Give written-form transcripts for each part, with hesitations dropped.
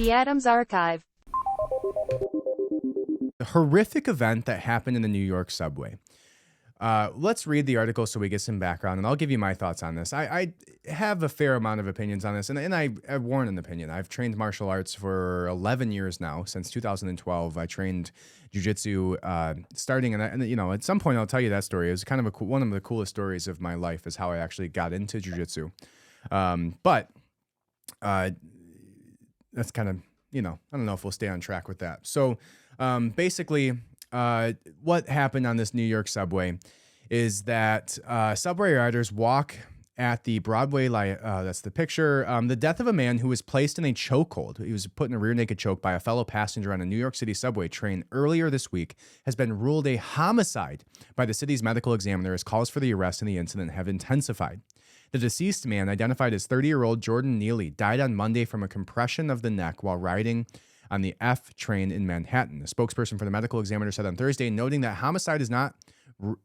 The Adams Archive. A horrific event that happened in the New York subway. Let's read the article so we get some background, and I'll give you my thoughts on this. I have a fair amount of opinions on this, and I've worn an opinion. I've trained martial arts for 11 years now. Since 2012, I trained jiu-jitsu starting, and you know, at some point I'll tell you that story. It was kind of one of the coolest stories of my life is how I actually got into jiu-jitsu. But that's kind of, you know, I don't know if we'll stay on track with that. So basically, what happened on this New York subway is that subway riders walk at the Broadway, that's the picture, the death of a man who was placed in a chokehold. He was put in a rear naked choke by a fellow passenger on a New York City subway train earlier this week has been ruled a homicide by the city's medical examiner as calls for the arrest in the incident have intensified. The deceased man, identified as 30-year-old Jordan Neely, died on Monday from a compression of the neck while riding on the F train in Manhattan. A spokesperson for the medical examiner said on Thursday, noting that homicide is not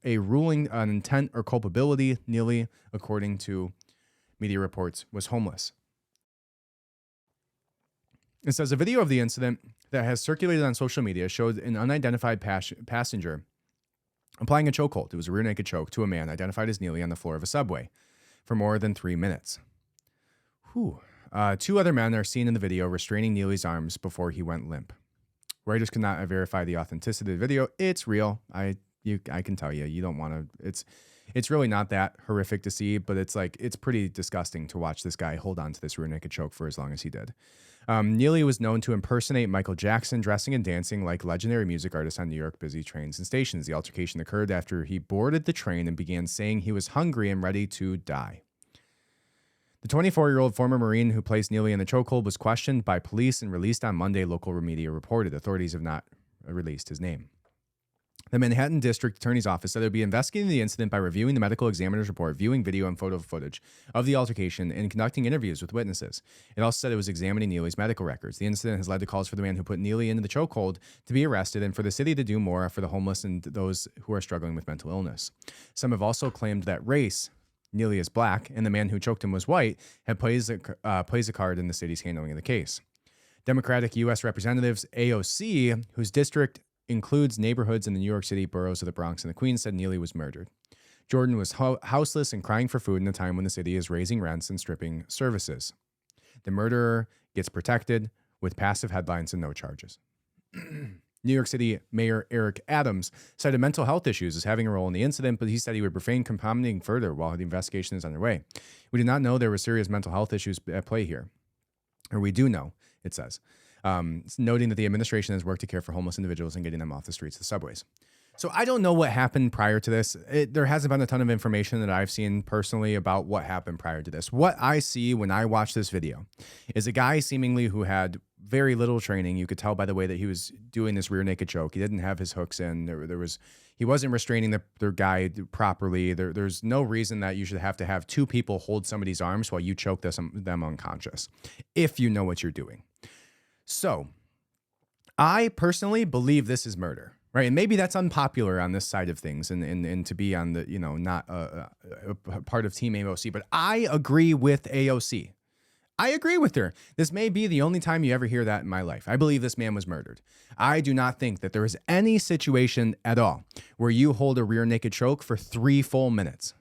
a ruling on intent or culpability. Neely, according to media reports, was homeless. It says a video of the incident that has circulated on social media showed an unidentified passenger applying a chokehold. It was a rear naked choke to a man identified as Neely on the floor of a subway for more than 3 minutes. Two other men are seen in the video restraining Neely's arms before he went limp. Reuters could not verify the authenticity of the video. It's real. I can tell you, you don't want to. It's really not that horrific to see, but it's pretty disgusting to watch this guy hold on to this rear naked choke for as long as he did. Neely was known to impersonate Michael Jackson, dressing and dancing like legendary music artists on New York busy trains and stations. The altercation occurred after he boarded the train and began saying he was hungry and ready to die. The 24-year-old former Marine who placed Neely in the chokehold was questioned by police and released on Monday, local media reported. Authorities have not released his name. The Manhattan District Attorney's Office said it would be investigating the incident by reviewing the medical examiner's report, viewing video and photo footage of the altercation, and conducting interviews with witnesses. It also said it was examining Neely's medical records. The incident has led to calls for the man who put Neely into the chokehold to be arrested and for the city to do more for the homeless and those who are struggling with mental illness. Some have also claimed that race, Neely is black, and the man who choked him was white, plays a card in the city's handling of the case. Democratic U.S. Representatives AOC, whose district includes neighborhoods in the New York City boroughs of the Bronx and the Queens, said Neely was murdered. Jordan was houseless and crying for food in a time when the city is raising rents and stripping services. The murderer gets protected with passive headlines and no charges. New York City Mayor Eric Adams cited mental health issues as having a role in the incident, but he said he would refrain from commenting further while the investigation is underway. We did not know there were serious mental health issues at play here. Or we do know, it says. Noting that the administration has worked to care for homeless individuals and getting them off the streets of the subways. So I don't know what happened prior to this. There hasn't been a ton of information that I've seen personally about what happened prior to this. What I see when I watch this video is a guy seemingly who had very little training. You could tell by the way that he was doing this rear naked choke. He didn't have his hooks in. He wasn't restraining the guy properly. There's no reason that you should have to have two people hold somebody's arms while you choke them unconscious, if you know what you're doing. So I personally believe this is murder, right? And maybe that's unpopular on this side of things and to be on the, you know, not a part of Team AOC, but I agree with AOC. I agree with her. This may be the only time you ever hear that in my life. I believe this man was murdered. I do not think that there is any situation at all where you hold a rear naked choke for 3 full minutes.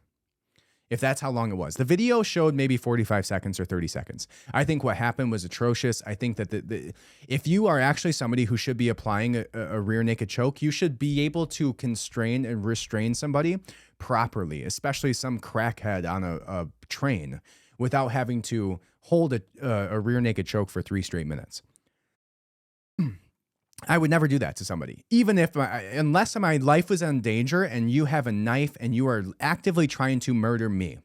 If that's how long it was. The video showed maybe 45 seconds or 30 seconds. I think what happened was atrocious. I think that if you are actually somebody who should be applying a rear naked choke, you should be able to constrain and restrain somebody properly, especially some crackhead on a train, without having to hold a rear naked choke for 3 straight minutes. I would never do that to somebody, even if, unless my life was in danger and you have a knife and you are actively trying to murder me,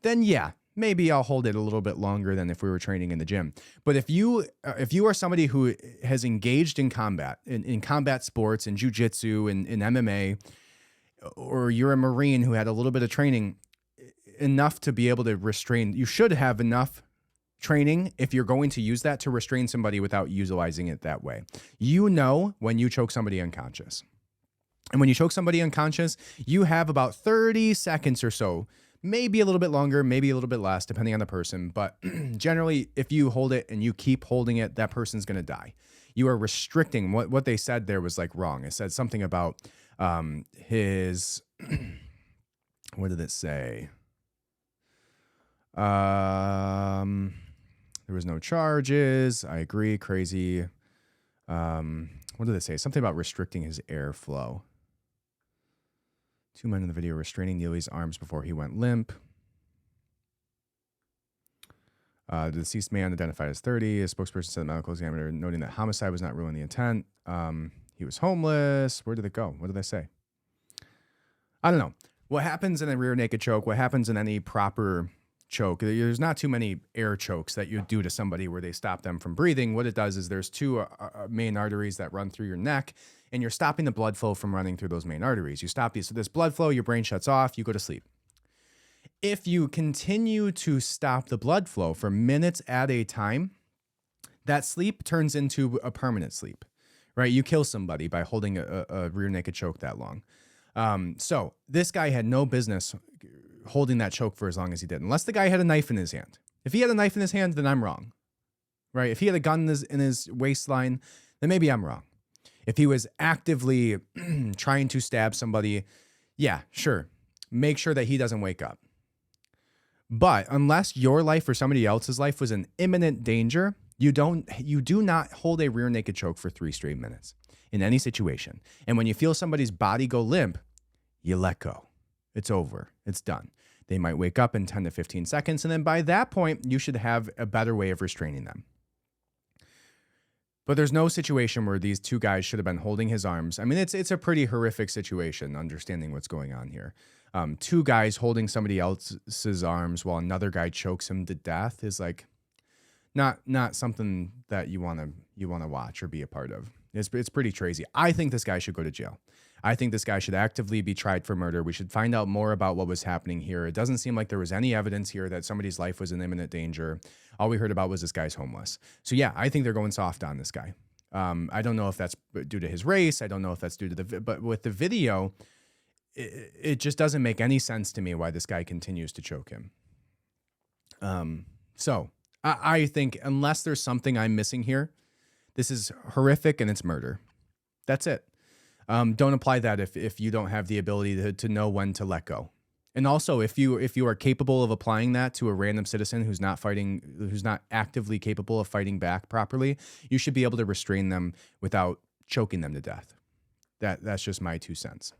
then yeah, maybe I'll hold it a little bit longer than if we were training in the gym. But if you are somebody who has engaged in combat, in combat sports, in jiu-jitsu, in MMA, or you're a Marine who had a little bit of training, enough to be able to restrain, you should have enough training if you're going to use that to restrain somebody without utilizing it that way. You know when you choke somebody unconscious. And when you choke somebody unconscious, you have about 30 seconds or so maybe a little bit longer, maybe a little bit less, depending on the person. But generally, if you hold it and you keep holding it, that person's going to die. You are restricting what they said there was like wrong. It said something about his, what did it say? There was no charges. I agree. Crazy. What did it say? Something about restricting his airflow. 2 men in the video restraining Neely's arms before he went limp. The deceased man identified as 30. A spokesperson said the medical examiner noting that homicide was not ruling the intent. He was homeless. Where did it go? What did they say? I don't know. What happens in a rear naked choke? What happens in any proper choke? There's not too many air chokes that you do to somebody where they stop them from breathing. What it does is there's two main arteries that run through your neck, and you're stopping the blood flow from running through those main arteries. You stop these, so this blood flow, your brain shuts off, you go to sleep. If you continue to stop the blood flow for minutes at a time, that sleep turns into a permanent sleep, right? You kill somebody by holding a rear naked choke that long. So this guy had no business holding that choke for as long as he did, unless the guy had a knife in his hand. If he had a knife in his hand, then I'm wrong, right? If he had a gun in his waistline, then maybe I'm wrong. If he was actively trying to stab somebody, yeah, sure. Make sure that he doesn't wake up. But unless your life or somebody else's life was in imminent danger, you do not hold a rear naked choke for 3 straight minutes in any situation. And when you feel somebody's body go limp, you let go. It's over. It's done. They might wake up in 10 to 15 seconds. And then by that point, you should have a better way of restraining them. But there's no situation where these two guys should have been holding his arms. I mean, it's a pretty horrific situation, understanding what's going on here. 2 guys holding somebody else's arms while another guy chokes him to death is like not something that you want to watch or be a part of. It's pretty crazy. I think this guy should go to jail. I think this guy should actively be tried for murder. We should find out more about what was happening here. It doesn't seem like there was any evidence here that somebody's life was in imminent danger. All we heard about was this guy's homeless. So yeah, I think they're going soft on this guy. I don't know if that's due to his race. I don't know if that's due to but with the video, it just doesn't make any sense to me why this guy continues to choke him. So I think unless there's something I'm missing here, this is horrific and it's murder. That's it. Don't apply that if you don't have the ability to know when to let go. And also, if you are capable of applying that to a random citizen who's not actively capable of fighting back properly, you should be able to restrain them without choking them to death. That's just my 2 cents.